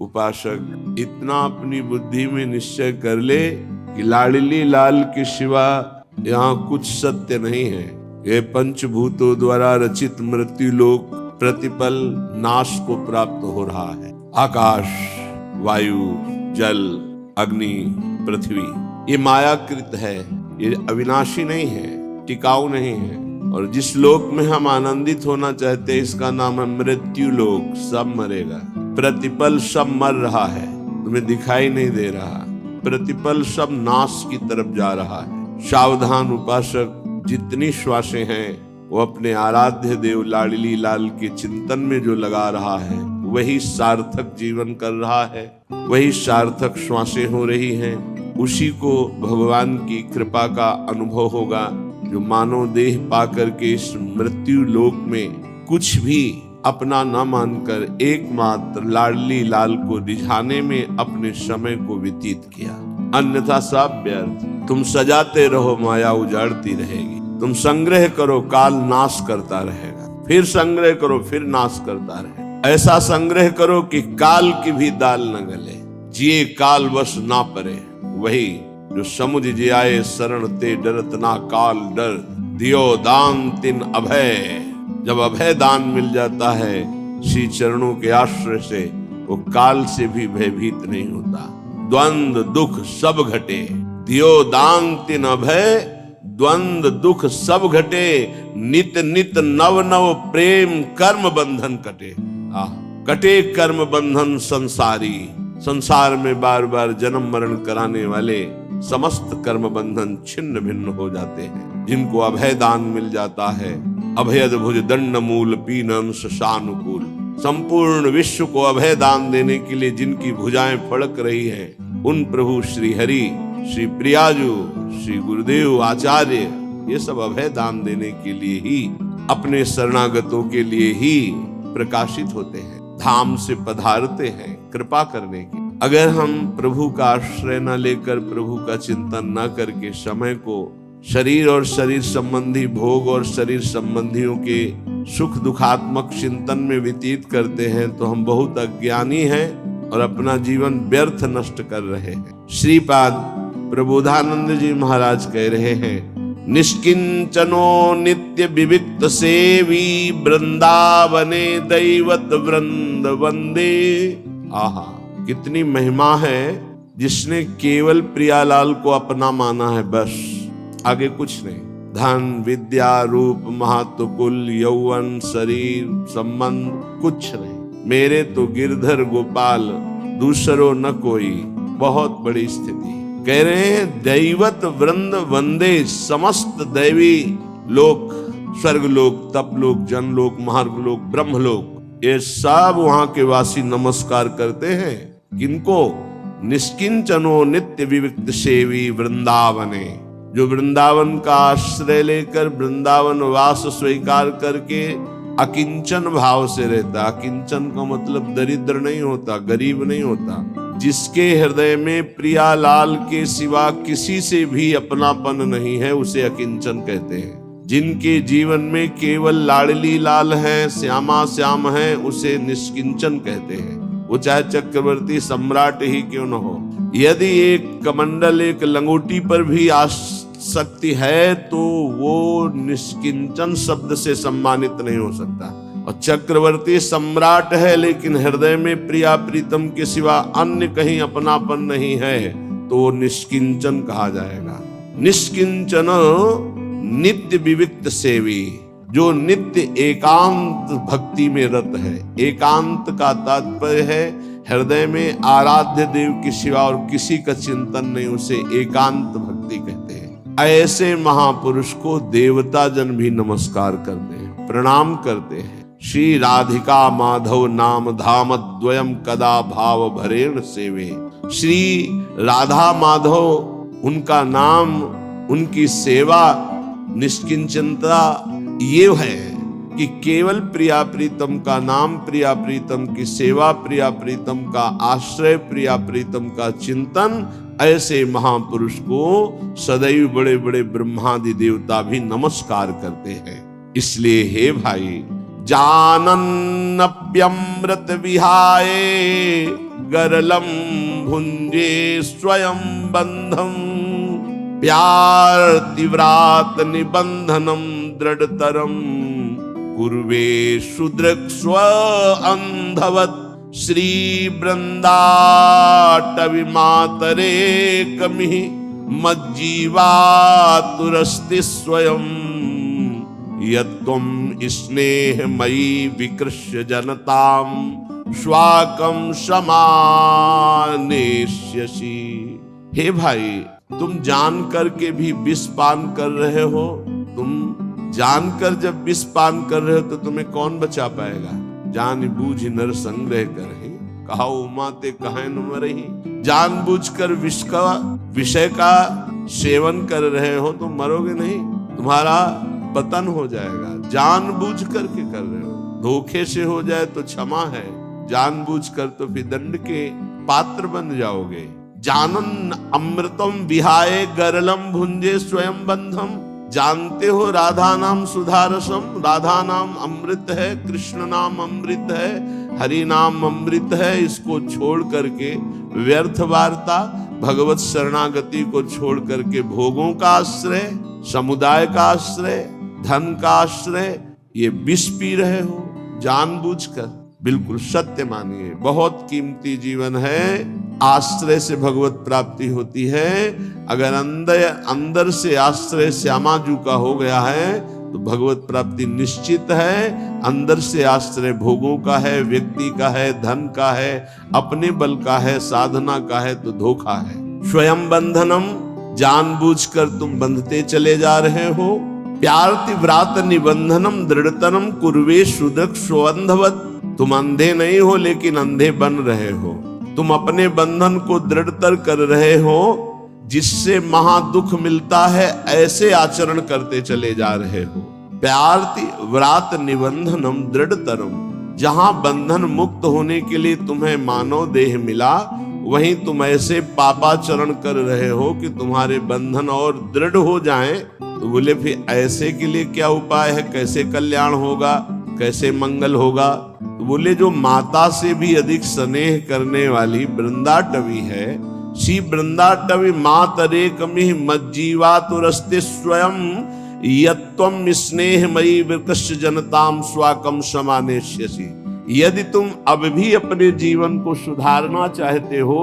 उपासक इतना अपनी बुद्धि में निश्चय कर ले कि लाडली लाल के सिवा यहाँ कुछ सत्य नहीं है। ये पंचभूतों द्वारा रचित मृत्यु लोक प्रतिपल नाश को प्राप्त हो रहा है। आकाश, वायु, जल, अग्नि, पृथ्वी ये मायाकृत है, ये अविनाशी नहीं है, टिकाऊ नहीं है। और जिस लोक में हम आनंदित होना चाहते हैं इसका नाम है मृत्यु लोक। सब मरेगा, प्रतिपल सब मर रहा है, तुम्हें दिखाई नहीं दे रहा। प्रतिपल सब नाश की तरफ जा रहा है। सावधान उपासक, जितनी श्वासें हैं वो अपने आराध्य देव लाडली लाल के चिंतन में जो लगा रहा है वही सार्थक जीवन कर रहा है, वही सार्थक श्वासें हो रही हैं। उसी को भगवान की कृपा का अनुभव होगा जो मानव देह पाकर के इस मृत्यु लोक में कुछ भी अपना न मानकर एकमात्र लाडली लाल को रिझाने में अपने समय को व्यतीत किया। अन्यथा सब व्यर्थ। तुम सजाते रहो, माया उजाड़ती रहेगी। तुम संग्रह करो, काल नाश करता रहेगा। फिर संग्रह करो, फिर नाश करता रहेगा। ऐसा संग्रह करो कि काल की भी दाल न गले, जिए काल वश ना परे। वही जो समुझ जियाए शरण ते डरत ना काल डर, दियो दान तिन अभय। जब अभय दान मिल जाता है श्री चरणों के आश्रय से, वो काल से भी भयभीत नहीं होता। द्वंद दुख सब घटे, दियो दान तिन अभय। द्वंद दुख सब घटे, नित नित नव नव प्रेम कर्म बंधन कटे। कटे कर्म बंधन संसारी। संसार में बार बार जन्म मरण कराने वाले समस्त कर्म बंधन छिन्न भिन्न हो जाते हैं। जिनको अभय दान मिल जाता है, अभयद भुज दंड मूल पीन अंश सानुकूल। संपूर्ण विश्व को अभय दान देने के लिए जिनकी भुजाएं फड़क रही हैं, उन प्रभु श्री हरि, श्री प्रियाजू, श्री गुरुदेव आचार्य, ये सब अभय दान देने के लिए ही, अपने शरणागतों के लिए ही प्रकाशित होते हैं, धाम से पधारते हैं कृपा करने की। अगर हम प्रभु का आश्रय न लेकर, प्रभु का चिंतन न करके समय को शरीर और शरीर संबंधी भोग और शरीर संबंधियों के सुख दुखात्मक चिंतन में व्यतीत करते हैं तो हम बहुत अज्ञानी हैं और अपना जीवन व्यर्थ नष्ट कर रहे हैं। श्रीपाद प्रबोधानंद जी महाराज कह रहे हैं, निष्किंचनो नित्य विविक्त सेवी, वृंदावने दैवत वृंद वंदे। आहा, कितनी महिमा है जिसने केवल प्रियालाल को अपना माना है, बस आगे कुछ नहीं। धन, विद्या, रूप, महत्व, कुल, यौवन, शरीर, संबंध कुछ नहीं। मेरे तो गिरधर गोपाल, दूसरो न कोई। बहुत बड़ी स्थिति। कह रहे हैं दैवत वृंद वंदे। समस्त दैवी लोक, स्वर्ग लोक, तप लोक, जन लोक, मार्ग लोक, ब्रह्म लोक, ये सब वहां के वासी नमस्कार करते हैं। किनको? निष्किंचनो नित्य विविक्त सेवी वृंदावने। जो वृंदावन का आश्रय लेकर वृंदावन वास स्वीकार करके अकिंचन भाव से रहता। अकिंचन का मतलब दरिद्र नहीं होता, गरीब नहीं होता। जिसके हृदय में प्रियालाल के सिवा किसी से भी अपनापन नहीं है उसे अकिंचन कहते हैं। जिनके जीवन में केवल लाडली लाल है, श्यामा श्याम है, उसे निष्किंचन कहते हैं। वो चाहे चक्रवर्ती सम्राट ही क्यों न हो। यदि एक कमंडल, एक लंगोटी पर भी आसक्ति है तो वो निष्किंचन शब्द से सम्मानित नहीं हो सकता। और चक्रवर्ती सम्राट है लेकिन हृदय में प्रिया प्रीतम के सिवा अन्य कहीं अपनापन नहीं है तो वो निष्किंचन कहा जाएगा। निष्किंचन नित्य विविक्त सेवी, जो नित्य एकांत भक्ति में रत है। एकांत का तात्पर्य है हृदय में आराध्य देव के सिवा और किसी का चिंतन नहीं, उसे एकांत भक्ति कहते हैं। ऐसे महापुरुष को देवता जन भी नमस्कार करते हैं, प्रणाम करते हैं। श्री राधिका माधव नाम धाम द्वयम कदा भाव भरेण सेवे। श्री राधा माधव, उनका नाम, उनकी सेवा, निष्किंचनता ये है कि केवल प्रिया प्रीतम का नाम, प्रिया प्रीतम की सेवा, प्रिया प्रीतम का आश्रय, प्रिया प्रीतम का चिंतन। ऐसे महापुरुष को सदैव बड़े बड़े ब्रह्मादि देवता भी नमस्कार करते हैं। इसलिए हे भाई, जानन्नप्यमृत विहाय गरलम भुंजे स्वयं बंधम प्यार तीव्रात निबंधनम दृढ़तरम कुर्वे शुद्रक स्व अंधवत श्री वृंदाटवी मातरे कमिः मज्जीवातुरस्ति स्वयं यत्त्वं स्नेहमयी विकृष्य जनतां स्वाकं समानेष्यसि। हे भाई, तुम जान करके भी विष पान कर रहे हो। तुम जानकर जब विष पान कर रहे हो तो तुम्हें कौन बचा पाएगा। जान बूझ नर संग्रह करहि कहा उमाते कहे न मरहि। जानबूझकर विषय का सेवन कर रहे हो तो मरोगे नहीं, तुम्हारा पतन हो जाएगा। जानबूझ करके कर रहे हो, धोखे से हो जाए तो क्षमा है, जानबूझकर तो फिर दंड के पात्र बन जाओगे। जानन अमृतम विहाय गरलम भुंजे स्वयं बंधम। जानते हो राधा नाम सुधारसम, राधा नाम अमृत है, कृष्ण नाम अमृत है, हरि नाम अमृत है। इसको छोड़ करके व्यर्थ वार्ता, भगवत शरणागति को छोड़ करके भोगों का आश्रय, समुदाय का आश्रय, धन का आश्रय, ये विष पी रहे हो जानबूझकर। बिल्कुल सत्य मानिए, बहुत कीमती जीवन है। आश्रय से भगवत प्राप्ति होती है। अगर अंदर से आश्रय श्यामाजू का हो गया है तो भगवत प्राप्ति निश्चित है। अंदर से आश्रय भोगों का है, व्यक्ति का है, धन का है, अपने बल का है, साधना का है तो धोखा है। स्वयं बंधनम, जानबूझकर तुम बंधते चले जा रहे हो। प्यार तीव्रात निबंधनम दृढ़तरम कुर्वे शुद्रक स्वंधवत। तुम अंधे नहीं हो लेकिन अंधे बन रहे हो। तुम अपने बंधन को दृढ़तर कर रहे हो, जिससे महादुख मिलता है, ऐसे आचरण करते चले जा रहे हो। प्यार व्रात निबंधनम दृढ़तरम, जहां बंधन मुक्त होने के लिए तुम्हें मानव देह मिला, वहीं तुम ऐसे पापाचरण कर रहे हो कि तुम्हारे बंधन और दृढ़ हो जाएं। तो बोले फिर ऐसे के लिए क्या उपाय है, कैसे कल्याण होगा, कैसे मंगल होगा। तो बोले जो माता से भी अधिक स्नेह करने वाली वृंदाटवी है, श्री वृंदाटवी मातरे कमिः मज्जीवातुरस्ते स्वयं यत्त्वं स्नेहमयी विकृष्य जनताम स्वाकम समानेष्यसि। यदि तुम अब भी अपने जीवन को सुधारना चाहते हो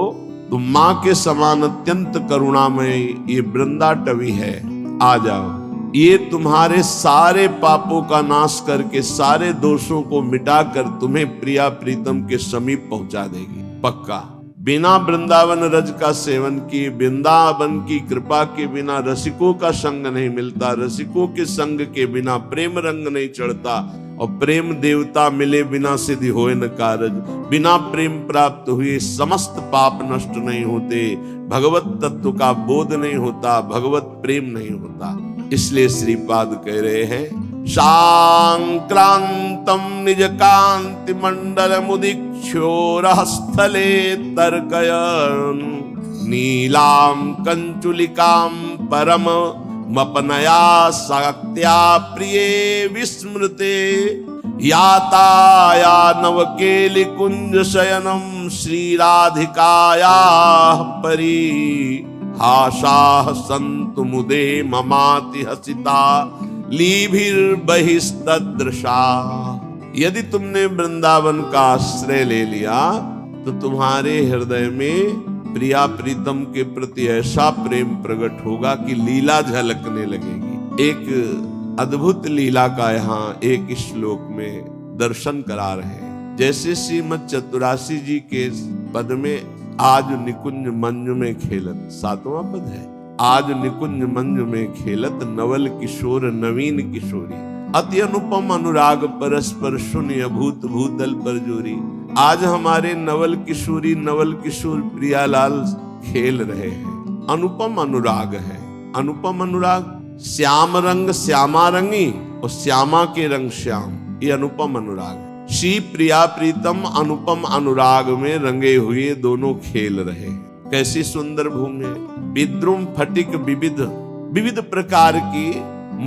तो माँ के समान अत्यंत करुणामय ये वृंदाटवी है। आ जाओ, ये तुम्हारे सारे पापों का नाश करके सारे दोषों को मिटाकर तुम्हें प्रिया प्रीतम के समीप पहुंचा देगी पक्का। बिना वृंदावन रज का सेवन किए, वृंदावन की कृपा के बिना रसिकों का संग नहीं मिलता, रसिकों के संग के बिना प्रेम रंग नहीं चढ़ता, और प्रेम देवता मिले बिना सिद्धि होए न कारज। बिना प्रेम प्राप्त हुए समस्त पाप नष्ट नहीं होते, भगवत तत्व का बोध नहीं होता, भगवत प्रेम नहीं होता। इसलिए श्रीपाद कह रहे हैं शांक्रांतम निज कांति मंडल मुदीक्षोरस्थले तर्कयन् नीलाम कंचुलिकाम परम मपनया शक्त्या प्रिये विस्मृते याताया नवकेलि कुंज शयनम श्रीराधिकाया परी हाशाह संतु मुदे ममाति हसिता लीभिर्बहिस्तदृशा। यदि तुमने वृंदावन का आश्रय ले लिया तो तुम्हारे हृदय में प्रिया प्रीतम के प्रति ऐसा प्रेम प्रकट होगा कि लीला झलकने लगेगी। एक अद्भुत लीला का यहाँ एक श्लोक में दर्शन करा रहे हैं। जैसे श्रीमद चतुरासी जी के पद में आज निकुंज मंज में खेलत, 7वां पद है, आज निकुंज मंज में खेलत नवल किशोर नवीन किशोरी अति अनुपम अनुराग परस्पर शून्य भूत भूतल पर जोरी। आज हमारे नवल किशोरी नवल किशोर प्रियालाल खेल रहे हैं। अनुपम अनुराग है, अनुपम अनुराग, श्याम रंग श्यामा रंगी और श्यामा के रंग श्याम, ये अनुपम अनुराग है। श्री प्रिया प्रीतम अनुपम अनुराग में रंगे हुए दोनों खेल रहे हैं। कैसी सुंदर भूमि है, विद्रुम फटिक विविध विविध प्रकार की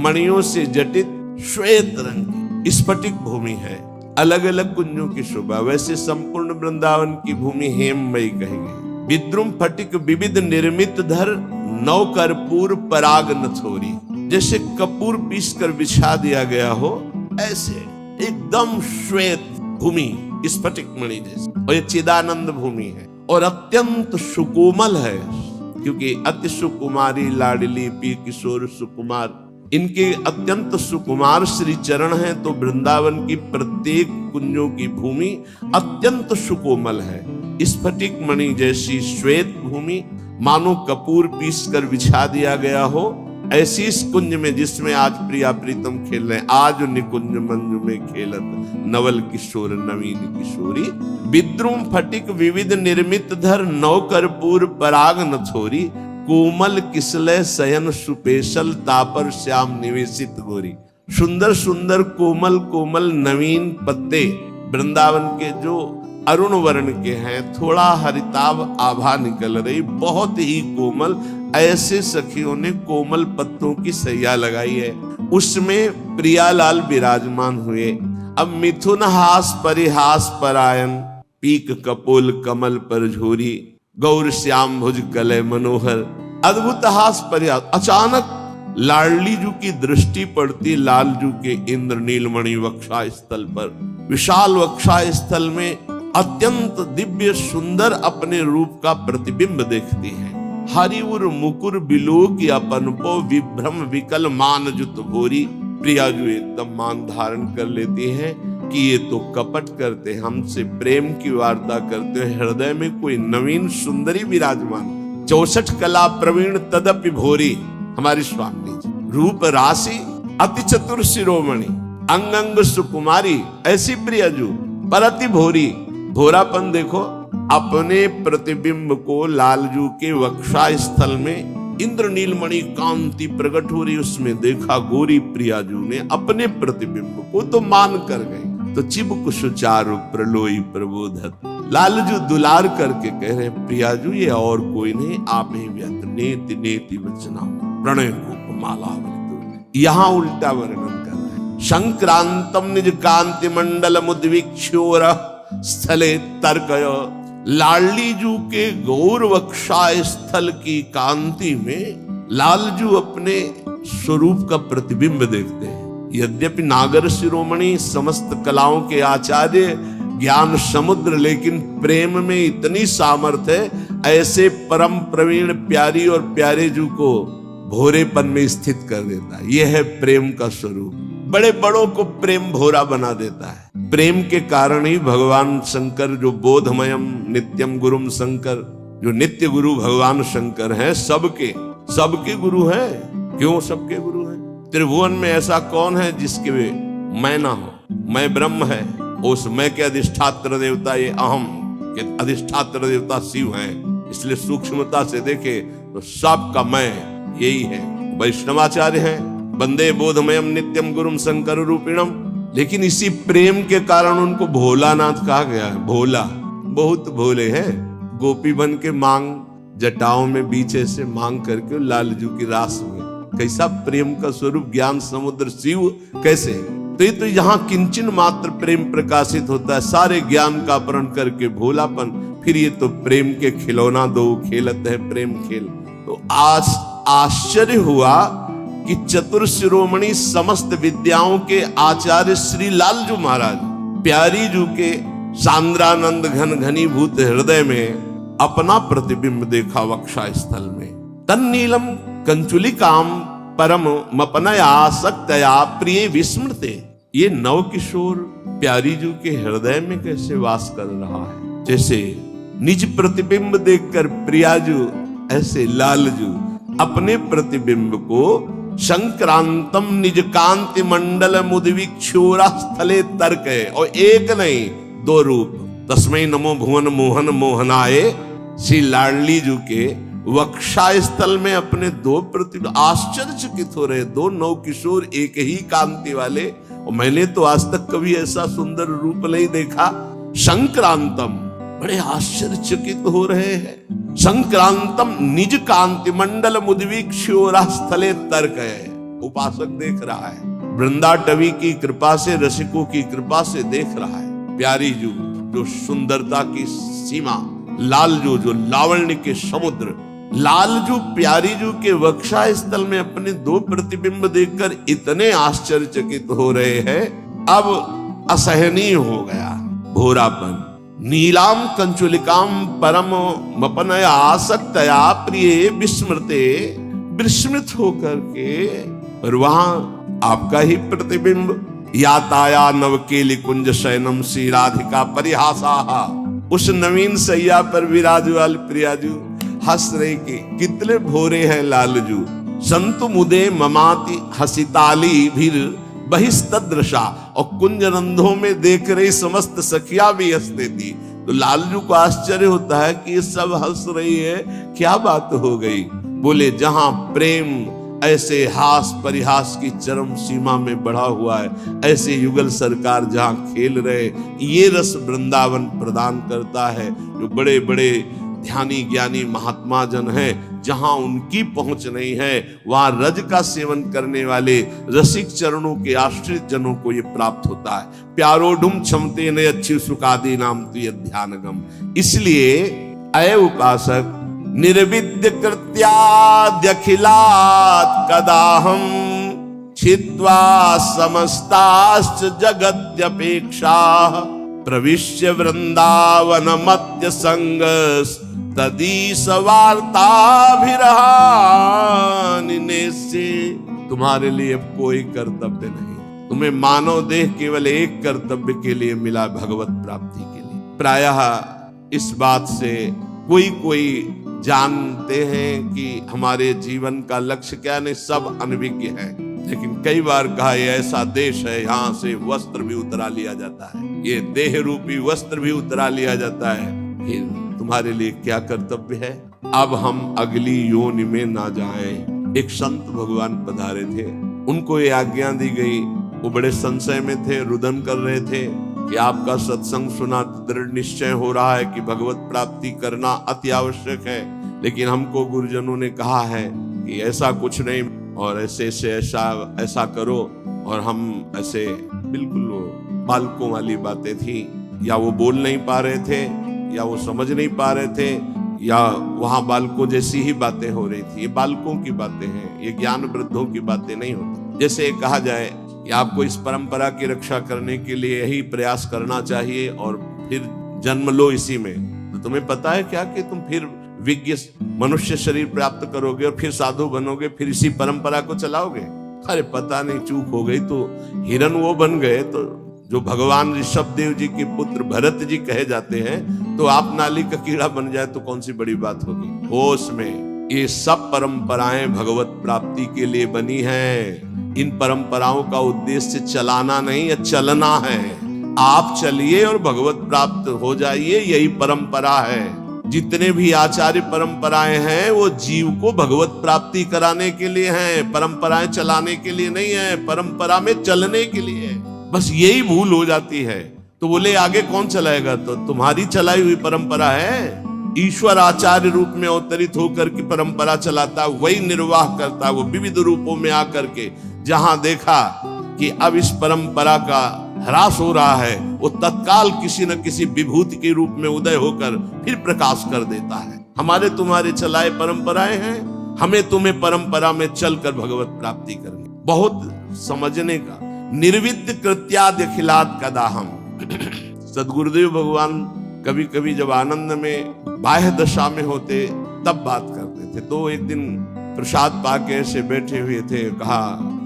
मणियों से जटित श्वेत रंग की स्फटिक भूमि है। अलग अलग कुंजों की शोभा। वैसे संपूर्ण वृंदावन की भूमि हेममयी कही गई। विद्रुम फटिक विविध निर्मित धर, नौ कर्पूर पराग नथोरी। जैसे कपूर पीस कर बिछा दिया गया हो, ऐसे एकदम श्वेत भूमि स्फटिक मणि जैसे। और ये चिदानंद भूमि है और अत्यंत सुकोमल है, क्योंकि अति सुकुमारी लाडली पी किशोर सुकुमार, इनके अत्यंत सुकुमार श्री चरण हैं। तो वृंदावन की प्रत्येक कुंजों की भूमि अत्यंत सुकोमल है। स्फटिक मणि जैसी श्वेत भूमि, मानो कपूर पीस कर बिछा दिया गया हो, ऐसी इस कुंज में जिसमें आज प्रिया प्रीतम खेल रहे हैं। आज निकुंज मंजू में खेलत नवल किशोर नवीन किशोरी। विद्रुम फटिक विविध निर्मित धर, नौ कर्पूर पराग नथोरी। कोमल किसलय शयन सुपेशल, तापर श्याम निवेशित गोरी। सुंदर सुंदर कोमल कोमल नवीन पत्ते वृंदावन के जो अरुण वर्ण के हैं, थोड़ा हरिताभ आभा निकल रही, बहुत ही कोमल, ऐसे सखियों ने कोमल पत्तों की सैया लगाई है। उसमें प्रियालाल विराजमान हुए। अब मिथुन हास परिहास परायण, पीक कपोल कमल पर झोरी। गौर श्याम भुज कलय मनोहर। अद्भुत हास परिहास। अचानक लाडलीजू की दृष्टि पड़ती लालजू के इंद्र नीलमणि वक्षा स्थल पर। विशाल वक्षा स्थल में अत्यंत दिव्य सुंदर अपने रूप का प्रतिबिंब देखती है। हरिउर मुकुर बिलोक अपन पो, विभ्रम विकल मान जुत भोरी। प्रियाजू एकदम मान धारण कर लेती है कि ये तो कपट करते, हमसे प्रेम की वार्ता करते हैं। हृदय में कोई नवीन सुंदरी विराजमान। 64 कला प्रवीण तदपि भोरी। हमारी स्वामी जी रूप राशि अति चतुर शिरोमणि, अंग अंग सुकुमारी, ऐसी प्रियाजू पर अति भोरी। भोरापन देखो, अपने प्रतिबिंब को लालजू के वक्षा स्थल में इंद्र नीलमणि कांति प्रकट हो रही, उसमें देखा गोरी प्रियाजू ने अपने प्रतिबिंब को तो मान कर गई। तो चिबुक सुचारु प्रलोई प्रबोधत। लालजू दुलार करके कह रहे प्रियाजू ये और कोई नहीं, आप ही व्यत नेति नेति वचना प्रणय को माला। यहाँ उल्टा वर्णन कर रहे हैं। संक्रांतम निज कांति मंडल मुद्विक्षोर स्थले तर्कय। लाडलीजू के गौर वक्षा स्थल की कांति में लालजू अपने स्वरूप का प्रतिबिंब देखते हैं। यद्यपि नागर शिरोमणि, समस्त कलाओं के आचार्य, ज्ञान समुद्र, लेकिन प्रेम में इतनी सामर्थ्य है, ऐसे परम प्रवीण प्यारी और प्यारे जू को भोरेपन में स्थित कर देता है। यह है प्रेम का स्वरूप। बड़े बड़ों को प्रेम भोरा बना देता है। प्रेम के कारण ही भगवान शंकर जो बोधमयम नित्यम गुरुम शंकर, जो नित्य गुरु भगवान शंकर हैं, सबके गुरु हैं। क्यों सबके गुरु हैं? त्रिभुवन में ऐसा कौन है जिसके मैं ना हो? मैं ब्रह्म है, उस मैं के अधिष्ठात्र देवता ये अहम के अधिष्ठात्र देवता शिव हैं। इसलिए सूक्ष्मता से देखे तो सबका मैं यही है। वैष्णवाचार्य हैं, वंदे बोधमयम नित्यम गुरुम शंकर रूपिणम। लेकिन इसी प्रेम के कारण उनको भोलानाथ कहा गया है। भोला, बहुत भोले हैं। गोपी बन के मांग जटाओं में बीचे से मांग करके लालजू की रास में। कैसा प्रेम का स्वरूप, ज्ञान समुद्र शिव कैसे। तो यहाँ किंचन मात्र प्रेम प्रकाशित होता है, सारे ज्ञान का अपहरण करके भोलापन। फिर ये तो प्रेम के खिलौना दो खेलत है प्रेम खेल। तो आज आश्चर्य हुआ कि चतुर शिरोमणि, समस्त विद्याओं के आचार्य श्री लालजू महाराज प्यारी जू के सांद्रानंद घन घनीभूत हृदय में अपना प्रतिबिंब देखा वक्षा स्थल में। तन्नीलम कंचुलिकाम परम मपनया सक्तया प्रिय विस्मृते। ये नव किशोर प्यारी जू के हृदय में कैसे वास कर रहा है। जैसे निज प्रतिबिंब देखकर प्रियाजू, ऐसे लालजू अपने प्रतिबिंब को संक्रांतम निज कांति मंडल मुद्विक्षोरा स्थले तर्क है। और एक नहीं दो रूप, तस्मै नमो भुवन मोहन मोहनाए। श्री लाडलीजू के वक्षा स्थल में अपने दो प्रतिबिंब आश्चर्यचकित हो रहे। दो नव किशोर एक ही कांति वाले, और मैंने तो आज तक कभी ऐसा सुंदर रूप नहीं देखा। संक्रांतम, बड़े आश्चर्यचकित हो रहे हैं। संक्रांतम निज कांति मंडल मुद्विक्षोरा स्थले तर्क है। उपासक देख रहा है वृंदाटवी की कृपा से, रसिकों की कृपा से देख रहा है प्यारी जू, जो सुंदरता की सीमा, लालजू जो लावण्य के समुद्र, लालजू प्यारीजू के वक्षा स्थल में अपने दो प्रतिबिंब देखकर इतने आश्चर्यचकित हो रहे हैं, अब असहनीय हो गया भोरापन। नीलाम कंचुलिकाम परम मपनया आसक्तया प्रिय विस्मृते, विस्मृत होकर के, और वहां आपका ही प्रतिबिंब। याताया नवकेली कुंज शयनम श्री राधिका परिहासा, उस नवीन सैया पर विराजवाल प्रियाजू हंस रहे के कितने भोरे हैं लालजू। संतु मुदे ममाति हसिताली भीर बहिस्तदृशा, और कुंज रंधों में देख रही समस्त सखिया भी हंसते थी। तो लालजू को आश्चर्य होता है कि ये सब हंस रही है, क्या बात हो गई। बोले जहां प्रेम ऐसे हास परिहास की चरम सीमा में बढ़ा हुआ है, ऐसे युगल सरकार जहां खेल रहे, ये रस वृंदावन प्रदान करता है। जो बड़े बड़े ध्यानी ज्ञानी महात्मा जन हैं, जहां उनकी पहुंच नहीं है, वहां रज का सेवन करने वाले रसिक चरणों के आश्रित जनों को ये प्राप्त होता है। प्यारो ढुम क्षमते ने अच्छी सुखादी नाम तुय ध्यानगम। इसलिए अय उपासक, निर्विद्य कृत्याद्यखिलात् कदाहम छित्वा समस्ताश्च जगत्यपेक्षा, प्रविश्य वृंदावन मध्य संगस तदीस वार्ताभिरहानिनेस्य। तुम्हारे लिए अब कोई कर्तव्य नहीं, तुम्हें मानव देह केवल एक कर्तव्य के लिए मिला, भगवत प्राप्ति के लिए। प्रायः इस बात से कोई जानते हैं कि हमारे जीवन का लक्ष्य क्या, नहीं सब अनभिज्ञ है। लेकिन कई बार कहा ये ऐसा देश है, यहाँ से वस्त्र भी उतरा लिया जाता है, ये देह रूपी वस्त्र भी उतरा लिया जाता है। फिर तुम्हारे लिए क्या कर्तव्य है? अब हम अगली योनि में ना जाएं। एक संत भगवान पधारे थे, उनको ये आज्ञा दी गई। वो बड़े संशय में थे, रुदन कर रहे थे कि आपका सत्संग सुना तो दृढ़ निश्चय हो रहा है कि भगवत प्राप्ति करना अति आवश्यक है, लेकिन हमको गुरुजनों ने कहा है कि ऐसा कुछ नहीं, और ऐसे ऐसा करो। और हम ऐसे बिल्कुल बालकों वाली बातें थी, या वो बोल नहीं पा रहे थे, या वो समझ नहीं पा रहे थे, या वहां बालकों जैसी ही बातें हो रही थी। ये बालकों की बातें हैं, ये ज्ञान वृद्धों की बातें नहीं होती। जैसे कहा जाए कि आपको इस परंपरा की रक्षा करने के लिए यही प्रयास करना चाहिए और फिर जन्म लो इसी में, तो तुम्हें पता है क्या कि तुम फिर विज्ञ मनुष्य शरीर प्राप्त करोगे और फिर साधु बनोगे, फिर इसी परंपरा को चलाओगे। अरे पता नहीं, चूक हो गई तो हिरन वो बन गए, तो जो भगवान ऋषभ देव जी के पुत्र भरत जी कहे जाते हैं, तो आप नाली का कीड़ा बन जाए तो कौन सी बड़ी बात होगी। होश में, ये सब परंपराएं भगवत प्राप्ति के लिए बनी हैं। इन परंपराओं का उद्देश्य चलाना नहीं है, चलना है। आप चलिए और भगवत प्राप्त हो जाइए, यही परंपरा है। जितने भी आचार्य परंपराएं हैं वो जीव को भगवत प्राप्ति कराने के लिए हैं, परंपराएं चलाने के लिए नहीं है, परंपरा में चलने के लिए है। बस यही भूल हो जाती है। तो बोले आगे कौन चलाएगा? तो तुम्हारी चलाई हुई परंपरा है। ईश्वर आचार्य रूप में अवतरित होकर की परंपरा चलाता, वही निर्वाह करता। वो विविध रूपों में आकर के जहां देखा कि अब इस परंपरा का ह्रास हो रहा है, वो तत्काल किसी न किसी विभूति के रूप में उदय होकर फिर प्रकाश कर देता है। हमारे तुम्हारे चलाए परंपराएं हैं, हमें तुम्हें परंपरा में चलकर भगवत प्राप्ति करनी। बहुत समझने का। निर्विद्य कृत्याद्यखिलात् कदाहम। सद्गुरुदेव भगवान कभी कभी जब आनंद में बाह्य दशा में होते तब बात करते थे। तो एक दिन प्रसाद पाके ऐसे बैठे हुए थे, कहा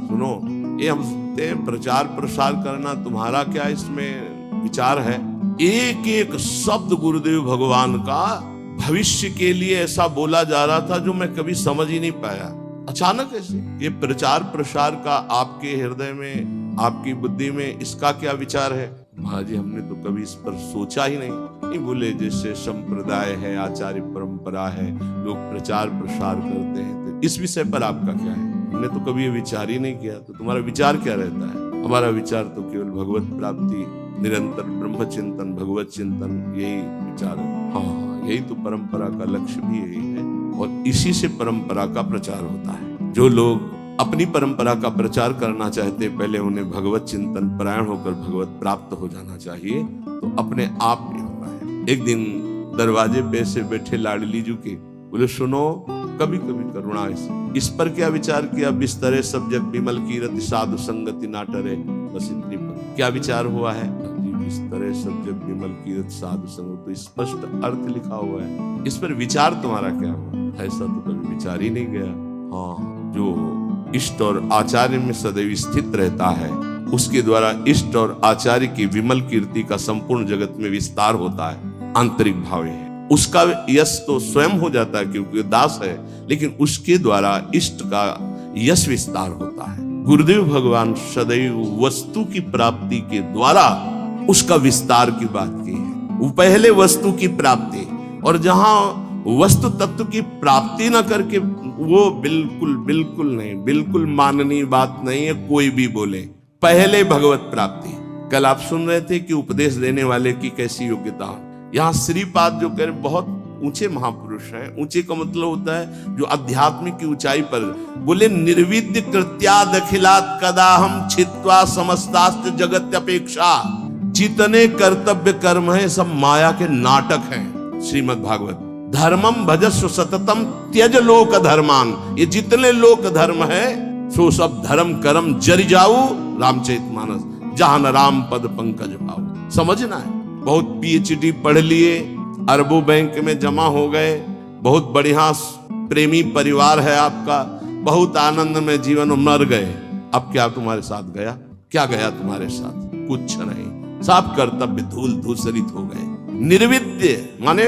सुनो, ये हम प्रचार प्रसार करना, तुम्हारा क्या इसमें विचार है? एक एक शब्द गुरुदेव भगवान का भविष्य के लिए ऐसा बोला जा रहा था जो मैं कभी समझ ही नहीं पाया। अचानक ऐसे ये प्रचार प्रसार का आपके हृदय में, आपकी बुद्धि में इसका क्या विचार है? महाराज जी, हमने तो कभी इस पर सोचा ही नहीं। बोले जैसे संप्रदाय है, आचार्य परंपरा है, लोग प्रचार प्रसार करते हैं, तो इस विषय पर आपका क्या है? हमने तो कभी ये विचार ही नहीं किया। तो तुम्हारा विचार क्या रहता है? हमारा विचार तो केवल भगवत प्राप्ति, निरंतर ब्रह्म चिंतन, भगवत चिंतन, यही विचार है। हाँ, यही तो परंपरा का लक्ष्य भी यही है, और इसी से परंपरा का प्रचार होता है। जो लोग अपनी परंपरा का प्रचार करना चाहते, पहले उन्हें भगवत चिंतन परायण होकर भगवत प्राप्त हो जाना चाहिए, तो अपने आप नहीं होगा है। एक दिन दरवाजे पे से बैठे लाडली जी के बोले, सुनो, कभी कभी करुणा इस पर क्या विचार किया, बिस्तरे सब जग विमल कीरति साधु संगति ना टरे, बस इतनी पर क्या विचार हुआ है? बिस्तरे सब जग विमल कीरति साधु संगति, तो स्पष्ट अर्थ लिखा हुआ है, इस पर विचार तुम्हारा क्या हुआ? ऐसा तो कभी विचार ही नहीं गया। हाँ, जो इष्ट और आचार्य में सदैव स्थित रहता है, उसके द्वारा इष्ट और आचार्य की विमल कीर्ति का संपूर्ण जगत में विस्तार होता है। आंतरिक भाव है, उसका यश तो स्वयं हो जाता है क्योंकि दास है, लेकिन उसके द्वारा इष्ट का यश विस्तार होता है। गुरुदेव भगवान सदैव वस्तु की प्राप्ति के द्वारा उसका विस्तार की बात की है। वो पहले वस्तु की प्राप्ति, और जहां वस्तु तत्व की प्राप्ति न करके, वो बिल्कुल बिल्कुल नहीं, बिल्कुल माननीय बात नहीं है कोई भी बोले। पहले भगवत प्राप्ति। कल आप सुन रहे थे कि उपदेश देने वाले की कैसी योग्यता। यहाँ श्रीपाद जो कह रहे, बहुत ऊंचे महापुरुष हैं। ऊंचे का मतलब होता है जो आध्यात्मिक की ऊंचाई पर बोले, निर्विद्य कृत्याद अखिलात कदा हम छित्वा समस्तास्त जगत अपेक्षा। जितने कर्तव्य कर्म है सब माया के नाटक हैं। श्रीमद् भागवत, धर्मम भजस्व सततम त्यज लोक धर्मान, ये जितने लोक धर्म है सो सब धर्म कर्म जरि जाऊ रामचरितमानस, जहां न राम पद पंकज भाऊ। समझना है, बहुत पीएचडी पढ़ लिए, अरबों बैंक में जमा हो गए, बहुत बढ़िया प्रेमी परिवार है आपका, बहुत आनंद में जीवन में मर गए। अब क्या तुम्हारे साथ गया? क्या गया तुम्हारे साथ? कुछ नहीं, सब कर्तव्य धूल धूसरित हो गए। निर्विद्य माने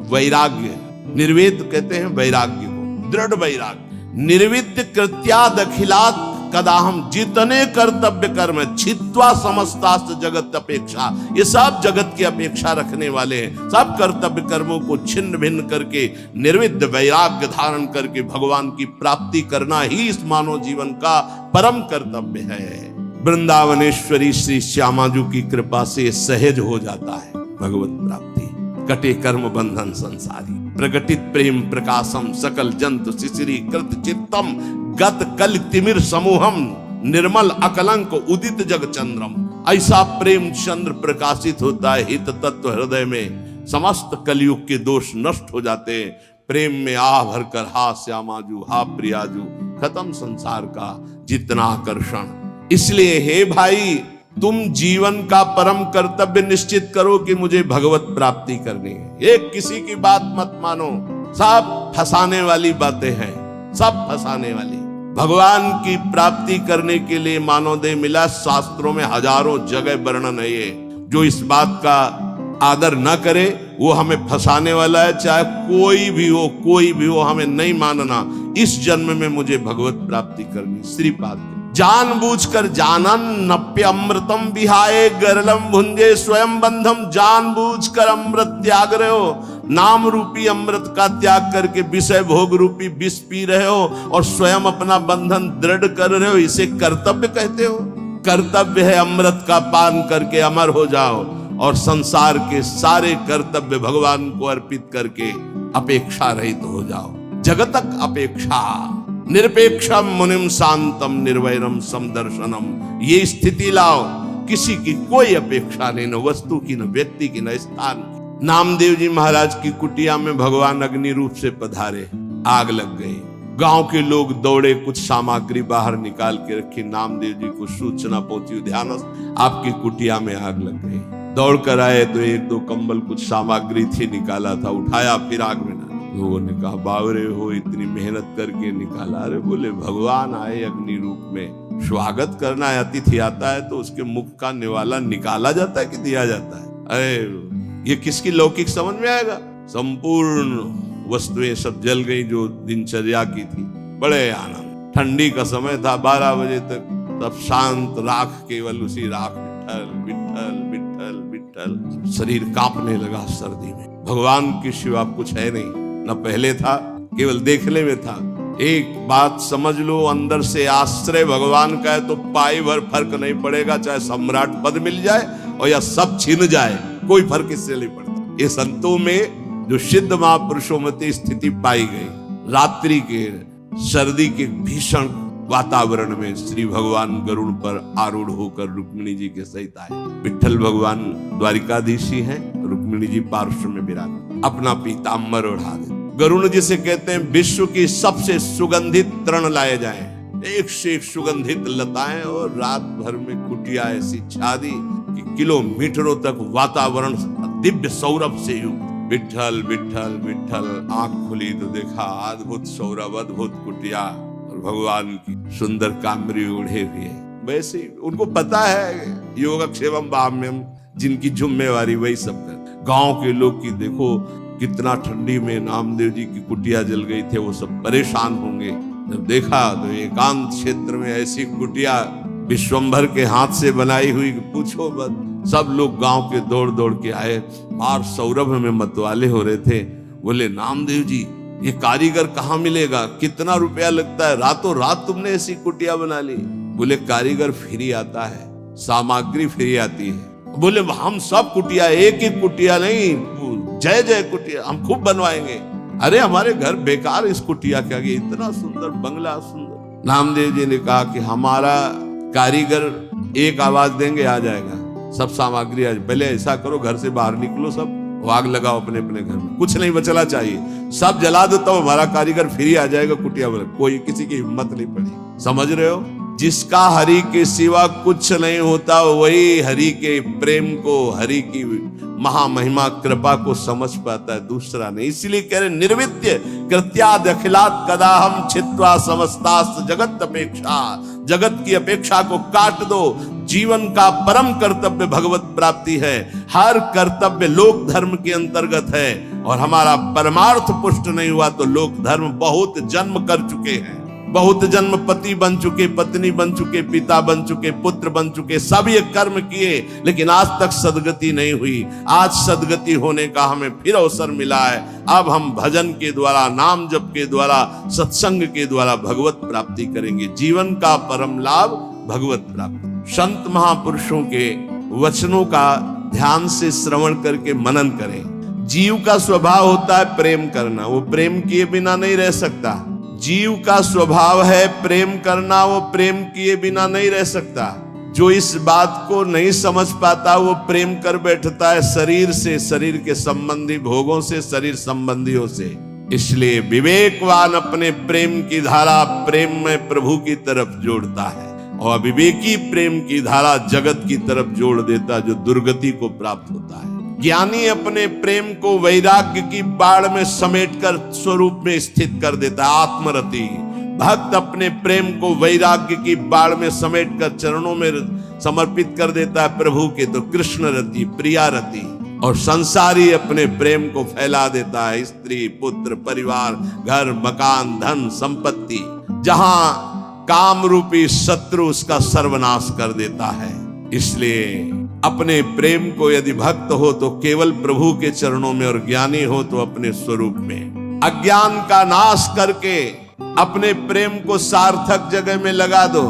वैराग्य, निर्वेद कहते हैं वैराग्य को, दृढ़ वैराग्य। निर्विद्य कृत्याद अखिलात कदाहम, जितने कर्तव्य कर्म छित्वा समस्तास्त जगत अपेक्षा, ये सब जगत की अपेक्षा रखने वाले हैं। सब कर्तव्य कर्मों को छिन्न भिन्न करके निर्विद्य वैराग्य धारण करके भगवान की प्राप्ति करना ही इस मानव जीवन का परम कर्तव्य है। वृंदावनेश्वरी श्री श्यामाजू की कृपा से सहज हो जाता है भगवत प्राप्ति। कटे कर्म बंधन संसारी, प्रकटित प्रेम प्रकाशम, सकल जंतु शिशिरी कृत चित्तम, गत कल तिमिर समूहम, निर्मल अकलंक उदित जग चंद्रम। ऐसा प्रेम चंद्र प्रकाशित होता है हित तत्व हृदय में, समस्त कलयुग के दोष नष्ट हो जाते हैं। प्रेम में आ भरकर हा श्यामाजू, हा प्रियाजू, खत्म संसार का जितना आकर्षण। इसलिए हे भाई, तुम जीवन का परम कर्तव्य निश्चित करो कि मुझे भगवत प्राप्ति करनी है। एक किसी की बात मत मानो, सब फंसाने वाली बातें हैं, सब फंसाने वाली। भगवान की प्राप्ति करने के लिए मानव देह मिला, शास्त्रों में हजारों जगह वर्णन है ये। जो इस बात का आदर न करे वो हमें फंसाने वाला है, चाहे कोई भी हो, कोई भी हो, हमें नहीं मानना। इस जन्म में मुझे भगवत प्राप्ति करनी। श्रीपाद जानबूझकर जानन नप्य अमृतम विहाय गरलम भुंजे स्वयं बंधम, जानबूझकर अमृत त्याग रहे हो, नाम रूपी अमृत का त्याग करके विषय भोग रूपी विष पी रहे हो और स्वयं अपना बंधन दृढ़ कर रहे हो, इसे कर्तव्य कहते हो? कर्तव्य है अमृत का पान करके अमर हो जाओ और संसार के सारे कर्तव्य भगवान को अर्पित करके अपेक्षा रहित हो जाओ। जगतक अपेक्षा निरपेक्षम मुनिम शांतम निर्वैरम समदर्शनम, ये स्थिति लाओ, किसी की कोई अपेक्षा नहीं, न वस्तु की, न व्यक्ति की, न स्थान की। नामदेव जी महाराज की कुटिया में भगवान अग्नि रूप से पधारे, आग लग गई। गांव के लोग दौड़े, कुछ सामग्री बाहर निकाल के रखी। नामदेव जी को सूचना पहुंची, ध्यानस्थ आपकी कुटिया में आग लग गई। दौड़ कर आए तो एक दो कंबल कुछ सामग्री थी, निकाला था, उठाया, फिर आग में। लोगों ने कहा बावरे हो, इतनी मेहनत करके निकाला। अरे बोले भगवान आए अग्नि रूप में, स्वागत करना है, अतिथि आता है तो उसके मुख का निवाला निकाला जाता है कि दिया जाता है? अरे ये किसकी लौकिक समझ में आएगा? संपूर्ण वस्तुएं सब जल गई जो दिनचर्या की थी। बड़े आनंद, ठंडी का समय था, 12 बजे तक सब शांत, राख केवल उसी राख, विठ्ठल विठ्ठल विठ्ठल विठ्ठल। शरीर कांपने लगा सर्दी में। भगवान के सिवा कुछ है नहीं, न पहले था, केवल देखने में था। एक बात समझ लो, अंदर से आश्रय भगवान का है तो पाई भर फर्क नहीं पड़ेगा, चाहे सम्राट पद मिल जाए और या सब छिन जाए, कोई फर्क इससे नहीं पड़ता। ये संतों में जो सिद्ध महापुरुषों में स्थिति पाई गई, रात्रि के सर्दी के भीषण वातावरण में श्री भगवान गरुड़ पर आरूढ़ होकर रुक्मिणी जी के सहित आए। विठ्ठल भगवान द्वारिकाधीश ही हैं, रुक्मिणी जी पार्श्व में विराज, अपना पीताम्बर ओढ़ा दे। गरुड़ जिसे कहते हैं विश्व की सबसे सुगंधित तृण लाए जाए, एक से एक सुगंधित लताएं, और रात भर में कुटिया ऐसी छा दी कि किलोमीटरों तक वातावरण दिव्य सौरभ से युक्त। विठ्ठल विठ्ठल विठ्ठल, आंख खुली तो देखा अद्भुत सौरभ, अद्भुत कुटिया और भगवान की सुंदर कामरी ओढ़े हुए। वैसे उनको पता है योगक्षेमम वाम्यम, जिनकी जिम्मेवारी वही सब कर। गांव के लोग की देखो कितना ठंडी में नामदेव जी की कुटिया जल गई थे, वो सब परेशान होंगे। जब देखा तो एकांत क्षेत्र में ऐसी कुटिया विश्वंभर के हाथ से बनाई हुई, पूछो मत। सब लोग गांव के दौड़ दौड़ के आए, बाहर सौरभ में मतवाले हो रहे थे। बोले नामदेव जी ये कारीगर कहाँ मिलेगा, कितना रुपया लगता है, रातों रात तुमने ऐसी कुटिया बना ली। बोले कारीगर फ्री आता है, सामग्री फ्री आती है। बोले हम सब कुटिया, एक ही कुटिया नहीं, जय जय कुटिया हम खूब बनवाएंगे। अरे हमारे घर बेकार इस कुटिया के आगे, इतना सुंदर बंगला सुंदर। नामदेव जी ने कहा कि हमारा कारीगर एक आवाज देंगे आ जाएगा, सब सामग्री आज। पहले ऐसा करो घर से बाहर निकलो, सब आग लगाओ अपने अपने घर में, कुछ नहीं बचना चाहिए, सब जला दो तो हमारा कारीगर फ्री आ जाएगा कुटिया बना। कोई किसी की हिम्मत नहीं पड़ी। समझ रहे हो, जिसका हरि के सिवा कुछ नहीं होता वही हरि के प्रेम को, हरि की महामहिमा कृपा को समझ पाता है, दूसरा नहीं। इसीलिए कह रहे निर्विद्य कृत्याद अखिलात कदा हम छित्वा समस्तास्त जगत अपेक्षा, जगत की अपेक्षा को काट दो। जीवन का परम कर्तव्य भगवत प्राप्ति है, हर कर्तव्य लोक धर्म के अंतर्गत है, और हमारा परमार्थ पुष्ट नहीं हुआ तो लोक धर्म बहुत जन्म कर चुके हैं, बहुत जन्म पति बन चुके, पत्नी बन चुके, पिता बन चुके, पुत्र बन चुके, सब ये कर्म किए, लेकिन आज तक सदगति नहीं हुई। आज सदगति होने का हमें फिर अवसर मिला है। अब हम भजन के द्वारा, नाम जप के द्वारा, सत्संग के द्वारा भगवत प्राप्ति करेंगे। जीवन का परम लाभ भगवत प्राप्ति। संत महापुरुषों के वचनों का ध्यान से श्रवण करके मनन करें। जीव का स्वभाव होता है प्रेम करना, वो प्रेम किए बिना नहीं रह सकता। जीव का स्वभाव है प्रेम करना, वो प्रेम किए बिना नहीं रह सकता। जो इस बात को नहीं समझ पाता वो प्रेम कर बैठता है शरीर से, शरीर के संबंधी भोगों से, शरीर संबंधियों से। इसलिए विवेकवान अपने प्रेम की धारा प्रेम में प्रभु की तरफ जोड़ता है, और अविवेकी प्रेम की धारा जगत की तरफ जोड़ देता, जो दुर्गति को प्राप्त होता है। ज्ञानी अपने प्रेम को वैराग्य की बाढ़ में समेटकर स्वरूप में स्थित कर देता है, आत्मरति। भक्त अपने प्रेम को वैराग्य की बाढ़ में समेटकर चरणों में समर्पित कर देता है प्रभु के, तो कृष्ण रति, प्रिया रति। और संसारी अपने प्रेम को फैला देता है, स्त्री, पुत्र, परिवार, घर, मकान, धन, संपत्ति, जहां काम रूपी शत्रु उसका सर्वनाश कर देता है। इसलिए अपने प्रेम को यदि भक्त हो तो केवल प्रभु के चरणों में, और ज्ञानी हो तो अपने स्वरूप में। अज्ञान का नाश करके अपने प्रेम को सार्थक जगह में लगा दो,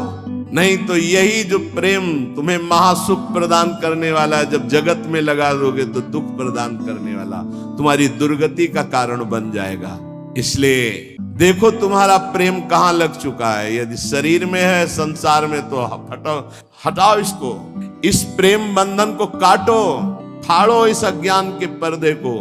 नहीं तो यही जो प्रेम तुम्हें महासुख प्रदान करने वाला है, जब जगत में लगा दोगे तो दुख प्रदान करने वाला, तुम्हारी दुर्गति का कारण बन जाएगा। इसलिए देखो तुम्हारा प्रेम कहां लग चुका है। यदि शरीर में है, संसार में, तो हटाओ इसको, इस प्रेम बंधन को काटो, फाड़ो इस अज्ञान के पर्दे को,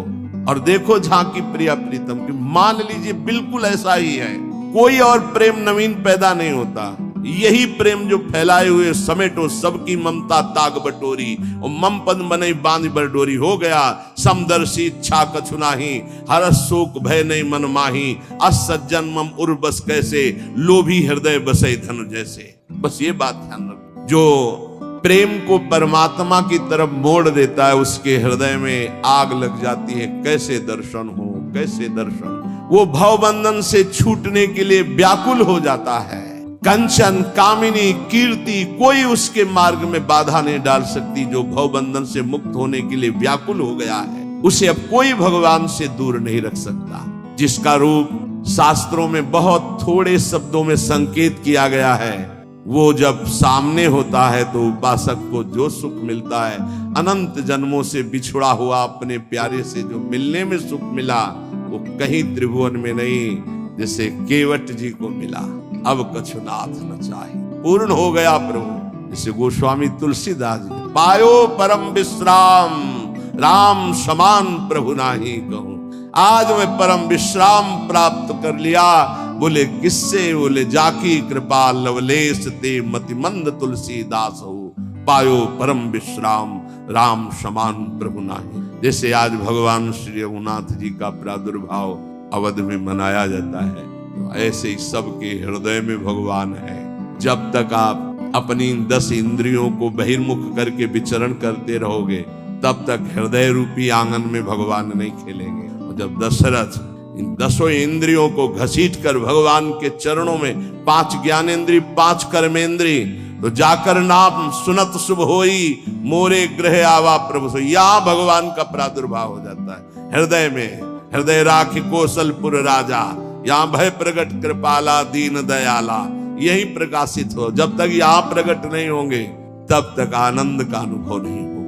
और देखो झांकी प्रिया प्रीतम की। मान लीजिए बिल्कुल ऐसा ही है, कोई और प्रेम नवीन पैदा नहीं होता। यही प्रेम जो फैलाए हुए समेटो सबकी ममता ताग बटोरी, और मम पद बनई बांध बरडोरी। हो गया समदर्शी इच्छा कछु नाही, हर शोक भय नहीं मन माही। असज्जन मम उर बस कैसे, लोभी हृदय बसई धनु जैसे। बस ये बात ध्यान रखो, जो प्रेम को परमात्मा की तरफ मोड़ देता है उसके हृदय में आग लग जाती है। कैसे दर्शन हो, कैसे दर्शन। वो भवबंधन से छूटने के लिए व्याकुल हो जाता है। कंचन, कामिनी, कीर्ति, कोई उसके मार्ग में बाधा नहीं डाल सकती। जो भवबंधन से मुक्त होने के लिए व्याकुल हो गया है, उसे अब कोई भगवान से दूर नहीं रख सकता। जिसका रूप शास्त्रों में बहुत थोड़े शब्दों में संकेत किया गया है, वो जब सामने होता है तो उपासक को जो सुख मिलता है, अनंत जन्मों से बिछुड़ा हुआ अपने प्यारे से जो मिलने में सुख मिला, वो कहीं त्रिभुवन में नहीं, जैसे केवट जी को मिला। अब कछुनाथ न चाहिए। पूर्ण हो गया प्रभु। इसे गोस्वामी तुलसीदास जी, पायो परम विश्राम राम समान प्रभु नाही कहूं। आज मैं परम विश्राम प्राप्त कर लिया। बोले किससे? बोले जाकी कृपा लवलेश ते मतिमंद तुलसीदास हो। पायो परम विश्राम राम समान प्रभु नाही। जैसे आज भगवान श्री रघुनाथ जी का प्रादुर्भाव अवध में मनाया जाता है, तो ऐसे ही सबके हृदय में भगवान है। जब तक आप अपनी 10 इंद्रियों को बहिर्मुख करके विचरण करते रहोगे, तब तक हृदय रूपी आंगन में भगवान नहीं खेलेंगे। और जब दशरथ इन 10 इंद्रियों को घसीट कर भगवान के चरणों में 5 ज्ञानेन्द्रिय 5 कर्मेंद्रिय, तो जाकर नाम सुनत शुभ होई मोरे ग्रह आवा प्रभु से, यहाँ भगवान का प्रादुर्भाव हो जाता है हृदय में। हृदय राखि कौशलपुर राजा, यहाँ भय प्रगट कृपाला दीन दयाला, यही प्रकाशित हो। जब तक यहाँ प्रकट नहीं होंगे, तब तक आनंद का अनुभव नहीं हो।